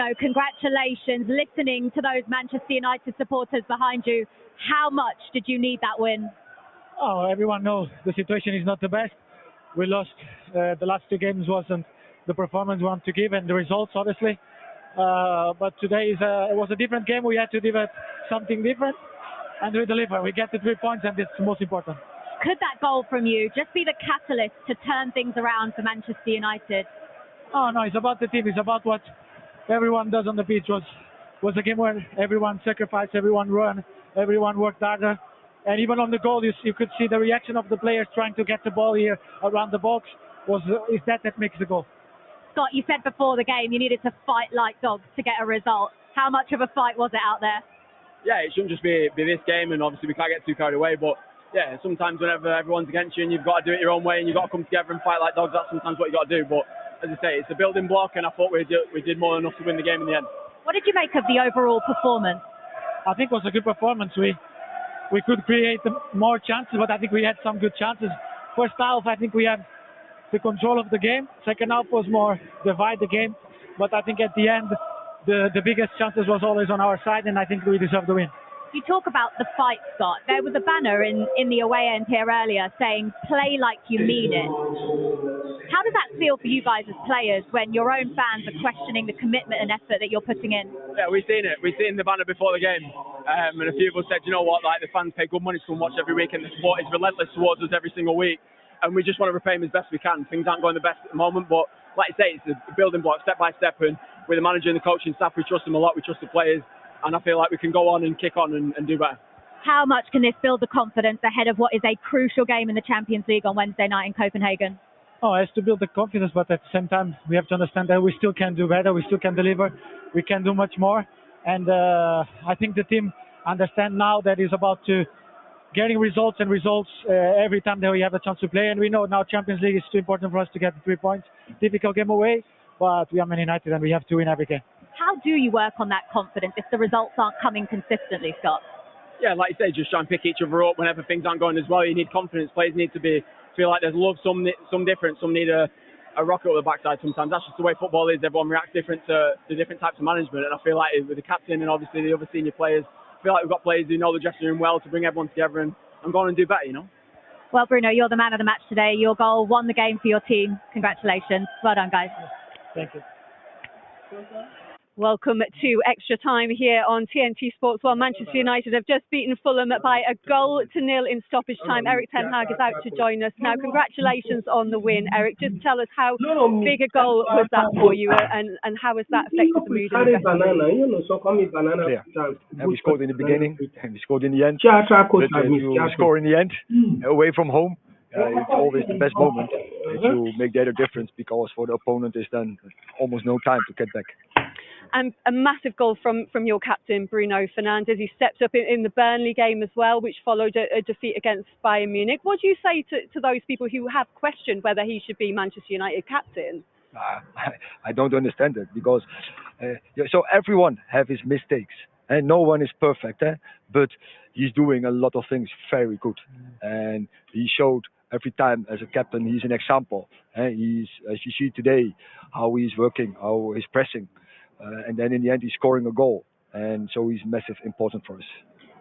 So congratulations, listening to those Manchester United supporters behind you. How much did you need that win? Oh, everyone knows the situation is not the best. We lost the last two games, wasn't the performance we want to give, and the results, obviously. But today it was a different game. We had to deliver something different, and we deliver. We get the 3 points, and it's the most important. Could that goal from you just be the catalyst to turn things around for Manchester United? Oh no, it's about the team. It's about what everyone does on the pitch. Was a game where everyone sacrificed, everyone ran, everyone worked harder. And even on the goal, you could see the reaction of the players trying to get the ball here around the box. Is that makes the goal. Scott, you said before the game you needed to fight like dogs to get a result. How much of a fight was it out there? Yeah, it shouldn't just be this game, and obviously we can't get too carried away. But yeah, sometimes whenever everyone's against you and you've got to do it your own way and you've got to come together and fight like dogs, that's sometimes what you've got to do. But as I say, it's a building block, and I thought we did more than enough to win the game in the end. What did you make of the overall performance? I think it was a good performance. We could create more chances, but I think we had some good chances. First half, I think we had the control of the game. Second half was more divide the game. But I think at the end, the biggest chances was always on our side, and I think we deserved the win. You talk about the fight, Scott. There was a banner in the away end here earlier saying, "Play like you mean it." How does that feel for you guys as players when your own fans are questioning the commitment and effort that you're putting in? Yeah, we've seen it. We've seen the banner before the game. And a few of us said, you know what, like the fans pay good money to come watch every week, and the support is relentless towards us every single week. And we just want to repay them as best we can. Things aren't going the best at the moment, but like I say, it's a building block step by step. And with the manager and the coaching staff, we trust them a lot. We trust the players. And I feel like we can go on and kick on and do better. How much can this build the confidence ahead of what is a crucial game in the Champions League on Wednesday night in Copenhagen? Oh, it has to build the confidence, but at the same time, we have to understand that we still can do better. We still can deliver. We can do much more. And I think the team understand now that it's about to getting results every time that we have a chance to play. And we know now Champions League is too important for us to get the 3 points. Difficult game away, but we are Man United and we have to win every game. How do you work on that confidence if the results aren't coming consistently, Scott? Yeah, like you say, just try and pick each other up whenever things aren't going as well. You need confidence. Players need to feel like there's love, some different. Some need a rocket up the backside sometimes. That's just the way football is. Everyone reacts different to different types of management. And I feel like with the captain and obviously the other senior players, I feel like we've got players who know the dressing room well to bring everyone together and go on and do better, you know. Well, Bruno, you're the man of the match today. Your goal won the game for your team. Congratulations. Well done, guys. Thank you. Welcome to Extra Time here on TNT Sports 1. Manchester United have just beaten Fulham by 1-0 in stoppage time. Erik Ten Hag is out to join us. Now, congratulations on the win, Erik. Just tell us how big a goal was that for you and how has that affected the mood in the Yeah. And we scored in the beginning and we scored in the end. But you score in the end, away from home. It's always the best moment to make the other difference, because for the opponent is then almost no time to get back. And a massive goal from your captain, Bruno Fernandes. He stepped up in the Burnley game as well, which followed a defeat against Bayern Munich. What do you say to those people who have questioned whether he should be Manchester United captain? I don't understand it, because so everyone have his mistakes and no one is perfect, but he's doing a lot of things very good, and he showed every time as a captain he's an example. He's, as you see today, how he's working, how he's pressing. And then in the end, he's scoring a goal. And so he's massive important for us.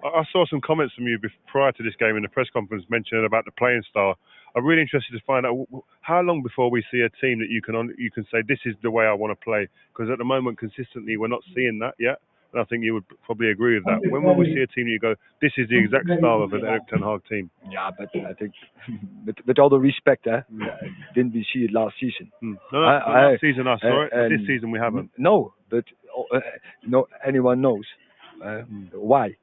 I saw some comments from you prior to this game in the press conference mentioning about the playing style. I'm really interested to find out how long before we see a team that you can say, this is the way I want to play. Because at the moment, consistently, we're not seeing that yet. And I think you would probably agree with that. When will we see a team that you go, this is the exact style of an Erik Ten Hag team? Yeah, but I think, with all the respect, didn't we see it last season? Last season I saw it. This season we haven't. No, but no, anyone knows why.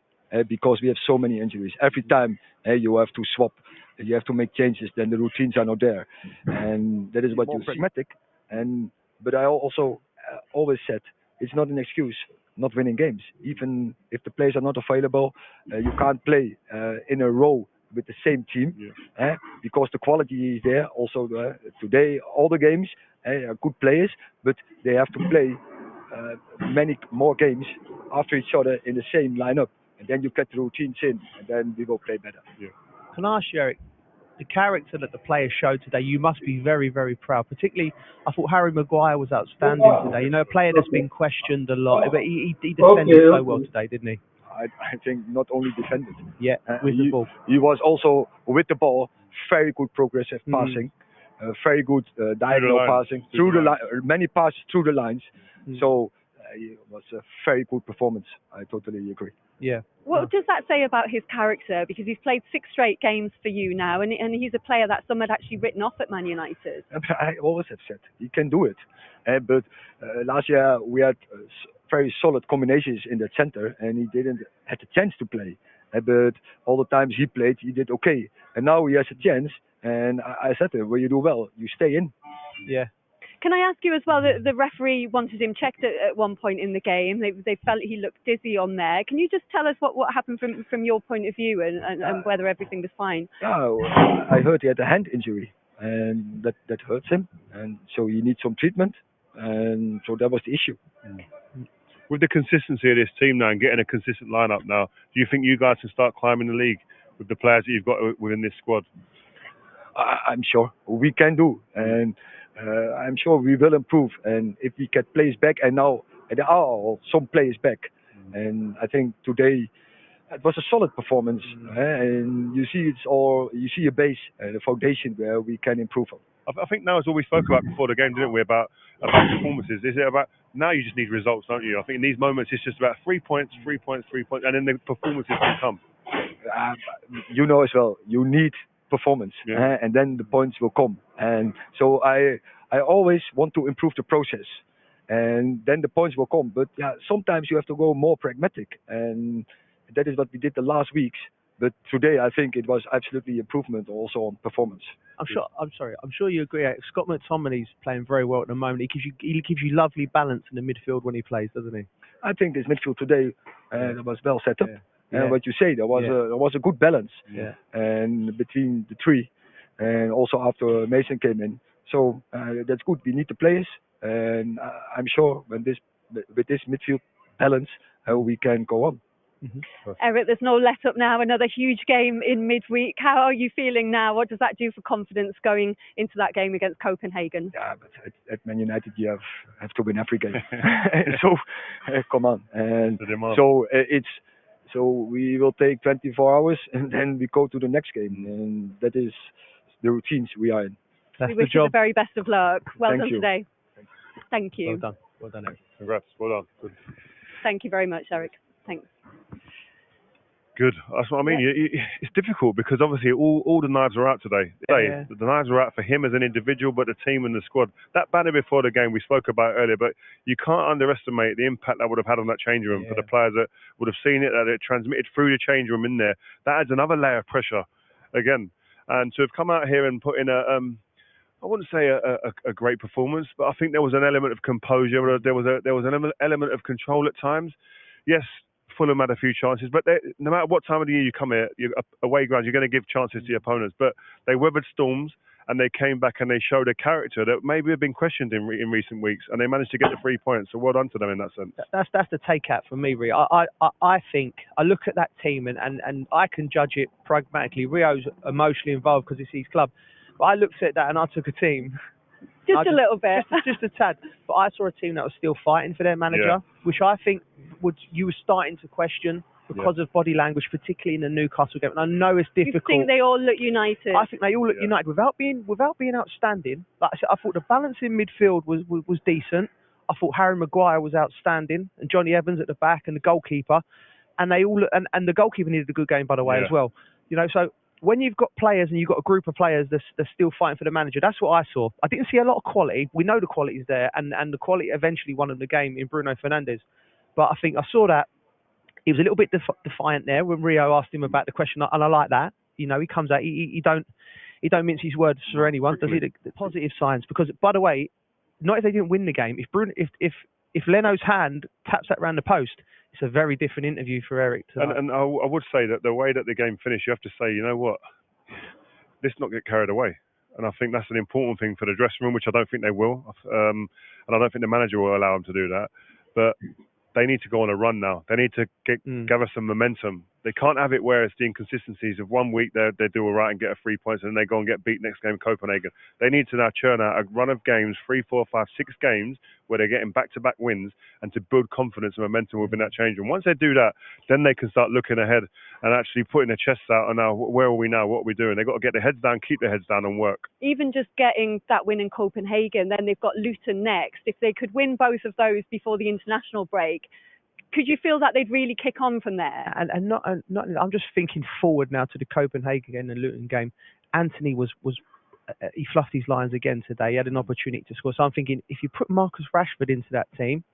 Because we have so many injuries. Every time you have to swap, you have to make changes, then the routines are not there. And that is what you see. Pragmatic. But I also always said, it's not an excuse not winning games. Even if the players are not available, you can't play in a row with the same team, because the quality is there. Also today, all the games are good players, but they have to play many more games after each other in the same lineup, and then you get the routines in, and then we will play better. Can I ask you, Erik, the character that the players showed today, you must be very, very proud. Particularly, I thought Harry Maguire was outstanding today. You know, a player that's been questioned a lot, but he defended so well today, didn't he? I think not only defended. Yeah, with the ball. He was also with the ball, very good progressive passing, very good diagonal passing through the line, many passes through the lines. So it was a very good performance. I totally agree. Yeah. What does that say about his character? Because he's played 6 straight games for you now, and he's a player that some had actually written off at Man United. I always have said he can do it. But last year we had very solid combinations in the center, and he didn't have the chance to play. But all the times he played, he did okay. And now he has a chance, and I said to him, well, you do well, you stay in. Yeah. Can I ask you as well, that the referee wanted him checked at one point in the game. They felt he looked dizzy on there. Can you just tell us what happened from your point of view and whether everything was fine? Yeah, I heard he had a hand injury, and that hurts him, and so he needs some treatment, and so that was the issue. With the consistency of this team now and getting a consistent lineup now, do you think you guys can start climbing the league with the players that you've got within this squad? I'm sure we can do, and I'm sure we will improve. And if we get players back, and now there are some players back, and I think today it was a solid performance. And you see, you see a base and a foundation where we can improve on. I think now, as all we spoke about before the game, didn't we, about performances? Is it about now you just need results, don't you? I think in these moments it's just about 3 points, 3 points, 3 points, and then the performances can come. You know as well, you need performance, and then the points will come. And so I always want to improve the process, and then the points will come. But yeah, sometimes you have to go more pragmatic, and that is what we did the last weeks. But today I think it was absolutely improvement also on performance. I'm sure you agree. Scott McTominay's playing very well at the moment. He gives you lovely balance in the midfield when he plays, doesn't he? I think this midfield today was well set up. And what you say, there was a good balance, and between the three, and also after Mason came in. So that's good. We need the players, and I'm sure with this midfield balance, we can go on. Erik, there's no let up now. Another huge game in midweek. How are you feeling now? What does that do for confidence going into that game against Copenhagen? Yeah, but at Man United you have to win every game. So come on, and so we will take 24 hours and then we go to the next game, and that is the routines we are in. That's we wish you the very best of luck. Well done today. Thank you. Well done, Erik. Congrats. Well done. Good. Thank you very much, Erik. Thanks. Good. That's what I mean. It's difficult because obviously all the knives are out today. The knives are out for him as an individual, but the team and the squad. That banner before the game we spoke about earlier, but you can't underestimate the impact that would have had on that change room for the players that would have seen it, that it transmitted through the change room in there. That adds another layer of pressure again. And to have come out here and put in I wouldn't say a great performance, but I think there was an element of composure. There was an element of control at times. Yes, Fulham had a few chances, but no matter what time of the year you come here, away grounds, you're going to give chances to your opponents. But they weathered storms and they came back and they showed a character that maybe had been questioned in recent weeks, and they managed to get the 3 points. So well done to them in that sense. That's the takeout for me, Rio. I think I look at that team and I can judge it pragmatically. Rio's emotionally involved because it's his club, but I looked at that and I took a team. Just a little bit. Just a tad. But I saw a team that was still fighting for their manager, which I think you were starting to question because of body language, particularly in the Newcastle game. And I know it's difficult. You think they all look united? I think they all look united without being outstanding. Like I said, I thought the balance in midfield was decent. I thought Harry Maguire was outstanding, and Johnny Evans at the back, and the goalkeeper. And they all and the goalkeeper needed a good game, by the way, as well. You know, so when you've got players and you've got a group of players that's still fighting for the manager, that's what I saw. I didn't see a lot of quality. We know the quality is there, and the quality eventually won them the game in Bruno Fernandes. But I think I saw that he was a little bit defiant there when Rio asked him about the question, and I like that. You know, he comes out, he don't mince his words for anyone. Does he? The positive signs, because by the way, not if they didn't win the game. If Leno's hand taps that round the post, it's a very different interview for Erik tonight. And I would say that the way that the game finished, you have to say, you know what, let's not get carried away. And I think that's an important thing for the dressing room, which I don't think they will. And I don't think the manager will allow them to do that. But they need to go on a run now. They need to gather some momentum. They can't have it where it's the inconsistencies of 1 week they do all right and get a 3 points and then they go and get beat next game in Copenhagen. They need to now churn out a run of games, 3, 4, 5, 6 games where they're getting back-to-back wins and to build confidence and momentum within that change room. Once they do that, then they can start looking ahead and actually putting their chests out and now, where are we now? What are we doing? They've got to get their heads down, keep their heads down and work. Even just getting that win in Copenhagen, then they've got Luton next. If they could win both of those before the international break, could you feel that they'd really kick on from there? And not I'm just thinking forward now to the Copenhagen and Luton game. Anthony was he fluffed his lines again today. He had an opportunity to score. So I'm thinking, if you put Marcus Rashford into that team,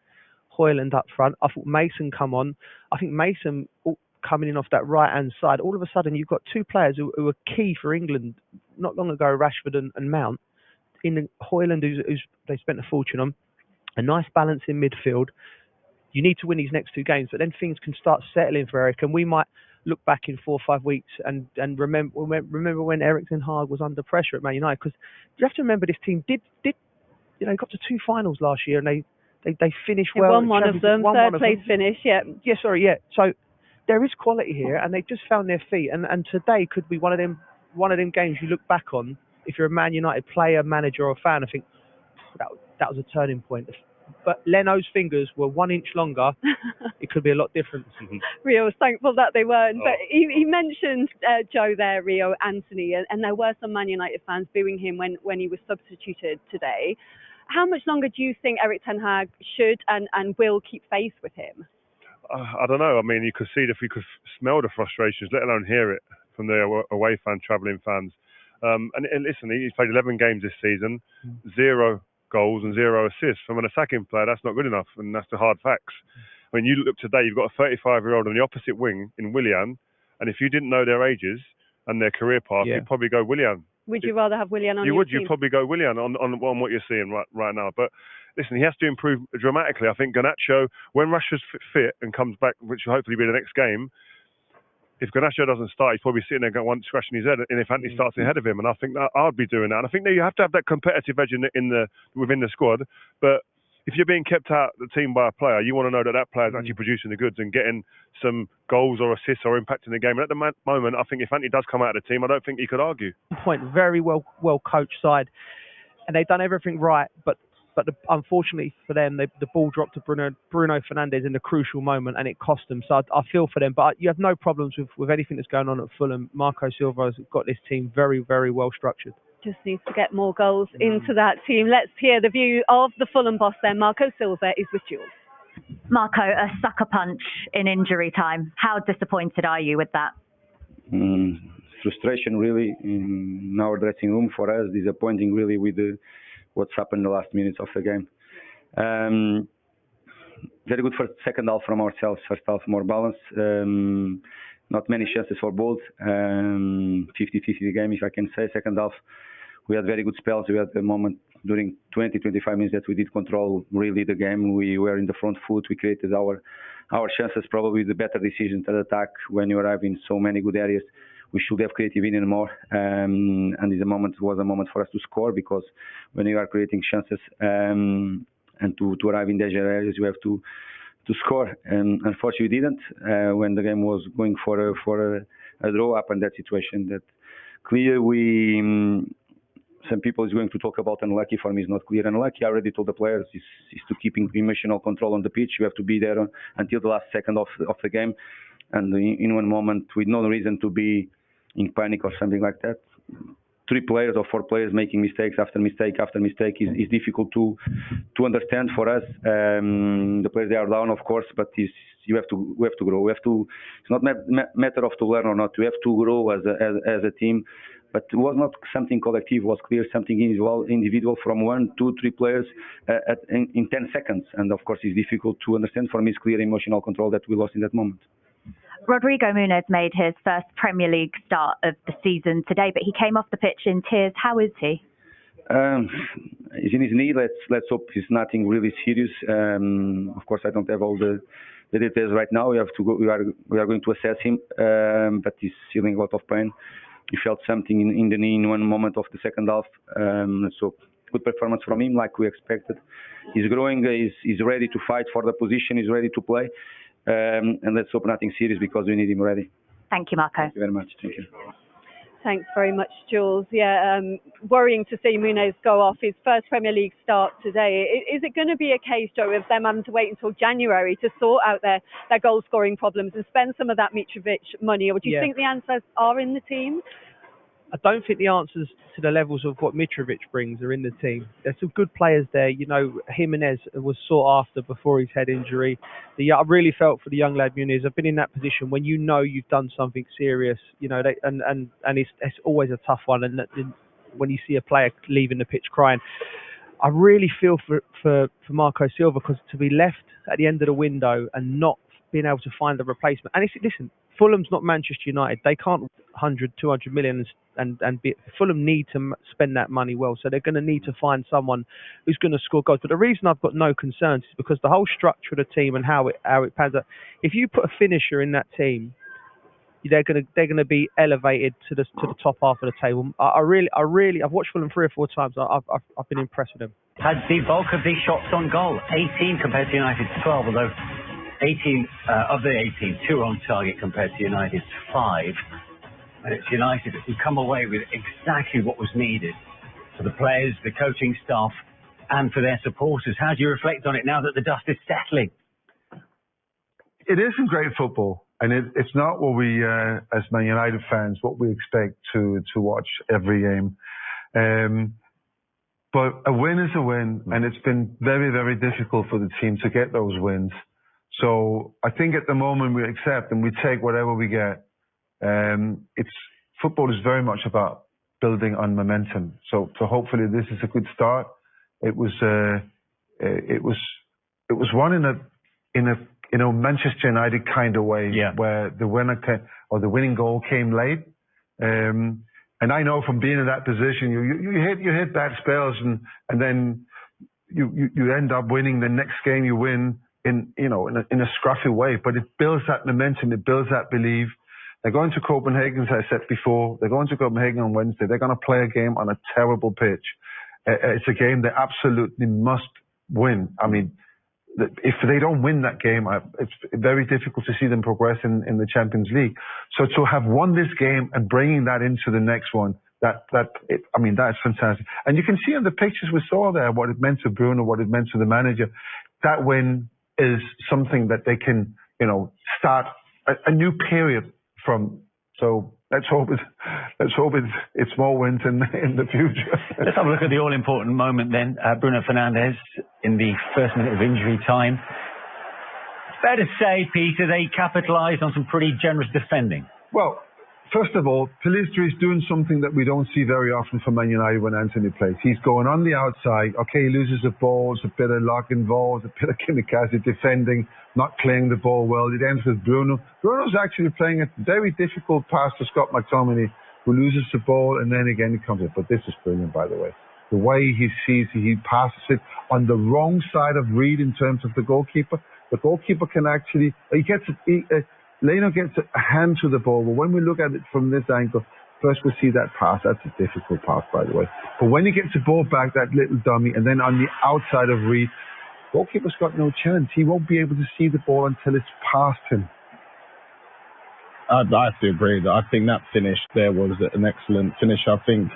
Højlund up front, I thought Mason come on. I think Mason coming in off that right-hand side, all of a sudden you've got two players who were key for England not long ago, Rashford and Mount. In the Højlund, who's they spent a fortune on, a nice balance in midfield. You need to win these next two games, but then things can start settling for Erik, and we might look back in 4 or 5 weeks and remember when Erik Ten Hag was under pressure at Man United, because you have to remember this team did got to 2 finals last year and they finished well. Won one of them, third place finish. So there is quality here, and they've just found their feet, and today could be one of them games you look back on if you're a Man United player, manager or fan. I think that was a turning point. But Leno's fingers were 1 inch longer. It could be a lot different. Rio was thankful that they weren't. But he mentioned Joe there, Rio, Anthony, and there were some Man United fans booing him when he was substituted today. How much longer do you think Erik Ten Hag should and will keep faith with him? I don't know. I mean, you could see if we could smell the frustrations, let alone hear it from the away travelling fans. And listen, he's played 11 games this season, 0 goals and 0 assists. From an attacking player, that's not good enough, and that's the hard facts. I mean, you look today, you've got a 35-year-old on the opposite wing in Willian, and if you didn't know their ages and their career path, you'd probably go Willian. Would you rather have Willian on your team? You'd probably go Willian on what you're seeing right now. But listen, he has to improve dramatically. I think Garnacho, when Rashford's fit and comes back, which will hopefully be the next game, if Garnacho doesn't start, he's probably sitting there scratching his head, and if Anthony starts ahead of him, and I think that I'd be doing that. And I think that you have to have that competitive edge within the squad. But if you're being kept out of the team by a player, you want to know that player's actually producing the goods and getting some goals or assists or impacting the game. And at the moment, I think if Anthony does come out of the team, I don't think he could argue. Point, very well coached side, and they've done everything right, but unfortunately for them, the ball dropped to Bruno Fernandes in the crucial moment, and it cost them. So I feel for them, but you have no problems with anything that's going on at Fulham. Marco Silva has got this team very, very well structured. Just needs to get more goals into that team. Let's hear the view of the Fulham boss then. Marco Silva is with Jules. Marco, a sucker punch in injury time. How disappointed are you with that? Frustration really in our dressing room for us. Disappointing really with what's happened in the last minutes of the game. Very good for second half from ourselves. First half more balanced. Not many chances for both. 50-50 the game, if I can say. Second half, we had very good spells. We had a moment during 20-25 minutes that we did control really the game. We were in the front foot. We created our chances. Probably the better decision to attack when you arrive in so many good areas. We should have created even more, and this was a moment for us to score, because when you are creating chances and to arrive in danger areas, you have to score. And unfortunately, we didn't. When the game was going for a draw up in that situation, that clear some people is going to talk about unlucky. For me, it's not clear. Unlucky, I already told the players, is to keeping emotional control on the pitch. You have to be there until the last second of the game, and in one moment with no reason to be in panic or something like that. 3 players or 4 players making mistakes after mistake after mistake is difficult to understand for us. The players, they are down, of course, but we have to grow. It's not matter of to learn or not. We have to grow as a team. But it was not something collective. It was clear something individual from 1, 2, 3 players in 10 seconds. And of course, it's difficult to understand. For me, it's clear emotional control that we lost in that moment. Rodrigo Muniz made his first Premier League start of the season today, but he came off the pitch in tears. How is he? He's in his knee. Let's hope it's nothing really serious. Of course, I don't have all the details right now. We have to go. We are going to assess him, but he's feeling a lot of pain. He felt something in the knee in one moment of the second half. So good performance from him, like we expected. He's growing. He's ready to fight for the position. He's ready to play. And let's hope nothing serious, because we need him ready. Thank you, Marco. Thank you very much. Thank you. Thanks very much, Jules. Yeah, worrying to see Muniz go off his first Premier League start today. Is it going to be a case, Joe, of them having to wait until January to sort out their goal-scoring problems and spend some of that Mitrovic money? Or do you think the answers are in the team? I don't think the answers to the levels of what Mitrovic brings are in the team. There's some good players there. You know, Jimenez was sought after before his head injury. I really felt for the young lad Muniz. I've been in that position when you know you've done something serious, you know, and it's always a tough one. And when you see a player leaving the pitch crying, I really feel for Marco Silva, because to be left at the end of the window and not being able to find a replacement. And listen, Fulham's not Manchester United. They can't 100, 200 million Fulham need to spend that money well. So they're going to need to find someone who's going to score goals. But the reason I've got no concerns is because the whole structure of the team and how it pans out. If you put a finisher in that team, they're going to be elevated to the top half of the table. I've watched Fulham 3 or 4 times. I've been impressed with them. Had the bulk of these shots on goal, 18 compared to United's 12, although 18 of the 18, 2 on target compared to United's 5. And it's United who come away with exactly what was needed for the players, the coaching staff, and for their supporters. How do you reflect on it now that the dust is settling? It isn't great football, and it's not what we, as Man United fans, what we expect to watch every game. But a win is a win, and it's been very, very difficult for the team to get those wins. So I think at the moment we accept and we take whatever we get. Football is very much about building on momentum. So hopefully this is a good start. It was won in a Manchester United kind of way, where the winning goal came late. And I know from being in that position, you hit bad spells and then you end up winning. The next game you win in a scruffy way, but it builds that momentum, it builds that belief. They're going to Copenhagen, as I said before. They're going to Copenhagen on Wednesday. They're going to play a game on a terrible pitch. It's a game they absolutely must win. I mean, if they don't win that game, it's very difficult to see them progress in the Champions League. So to have won this game and bringing that into the next one, that's fantastic. And you can see in the pictures we saw there what it meant to Bruno, what it meant to the manager. That win is something that they can, start a new period from. So let's hope it's more wins in the future. Let's have a look at the all-important moment then. Bruno Fernandes in the first minute of injury time. It's fair to say, Peter, they capitalised on some pretty generous defending. Well, first of all, Pellistri is doing something that we don't see very often from Man United when Anthony plays. He's going on the outside. Okay, he loses the ball. It's a bit of luck involved, a bit of kamikaze defending, not playing the ball well. It ends with Bruno. Bruno's actually playing a very difficult pass to Scott McTominay, who loses the ball, and then again he comes in. But this is brilliant, by the way. The way he sees it, he passes it on the wrong side of Reed in terms of the goalkeeper. The goalkeeper can actually, Leno gets a hand to the ball, but when we look at it from this angle, first we see that pass. That's a difficult pass, by the way. But when he gets the ball back, that little dummy, and then on the outside of Reed, goalkeeper's got no chance. He won't be able to see the ball until it's past him. I have to agree. I think that finish there was an excellent finish. I think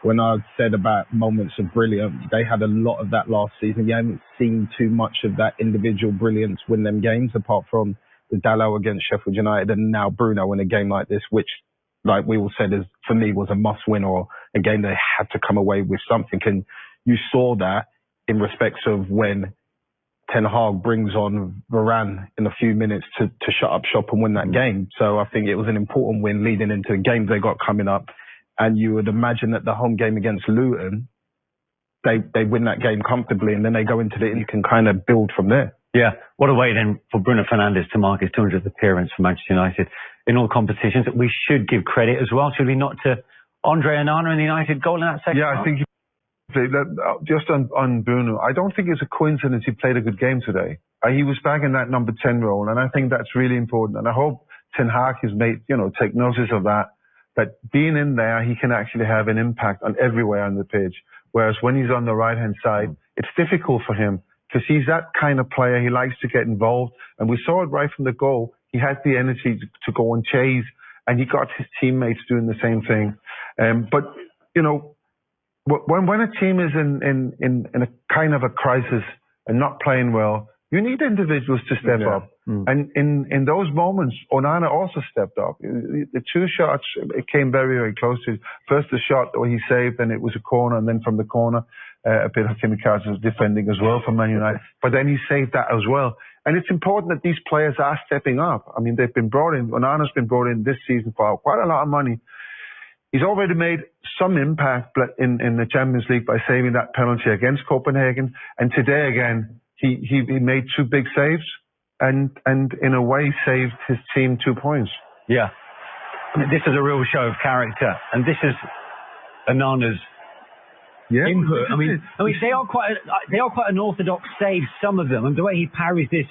when I said about moments of brilliance, they had a lot of that last season. You haven't seen too much of that individual brilliance win them games, apart from the Dalot against Sheffield United and now Bruno in a game like this, which, like we all said, for me was a must-win or a game they had to come away with something. And you saw that in respects of when Ten Hag brings on Varane in a few minutes to shut up shop and win that game. So I think it was an important win leading into the games they got coming up. And you would imagine that the home game against Luton, they win that game comfortably, and then they go into it and you can kind of build from there. Yeah, what a way then for Bruno Fernandes to mark his 200th appearance for Manchester United in all competitions. We should give credit as well, should we not, to Andre Onana and the United goal in that second half? I think just on Bruno, I don't think it's a coincidence he played a good game today. He was back in that number 10 role, and I think that's really important. And I hope Ten Hag has made, take notice of that being in there, he can actually have an impact on everywhere on the pitch. Whereas when he's on the right-hand side, it's difficult for him, because he's that kind of player. He likes to get involved. And we saw it right from the goal. He had the energy to go and chase and he got his teammates doing the same thing. But you know, when a team is in a kind of a crisis and not playing well, you need individuals to step up. And in those moments, Onana also stepped up. The two shots, it came very, very close to. First the shot where he saved, and it was a corner, and then from the corner, a bit of Timika's defending as well for Man United. But then he saved that as well. And it's important that these players are stepping up. I mean, they've been brought in. Onana's been brought in this season for quite a lot of money. He's already made some impact in the Champions League by saving that penalty against Copenhagen. And today again, he made two big saves and in a way saved his team 2 points. Yeah. I mean, this is a real show of character, and this is Onana's input. I mean, they are quite unorthodox saves, some of them, and the way he parries this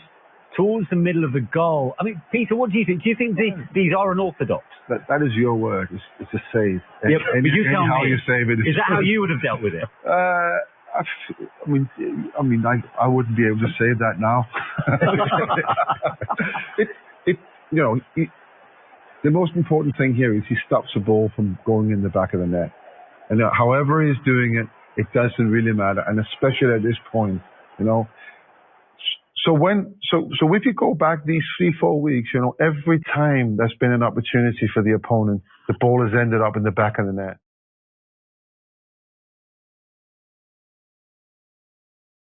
towards the middle of the goal. I mean, Peter, what do you think? Do you think these are unorthodox? That is your word. It's a save. Yeah, but you tell me how you save it. Is that how you would have dealt with it? I wouldn't be able to say that now. The most important thing here is he stops the ball from going in the back of the net. And however he's doing it, it doesn't really matter. And especially at this point, you know. So if you go back these 3-4 weeks, you know, every time there's been an opportunity for the opponent, the ball has ended up in the back of the net.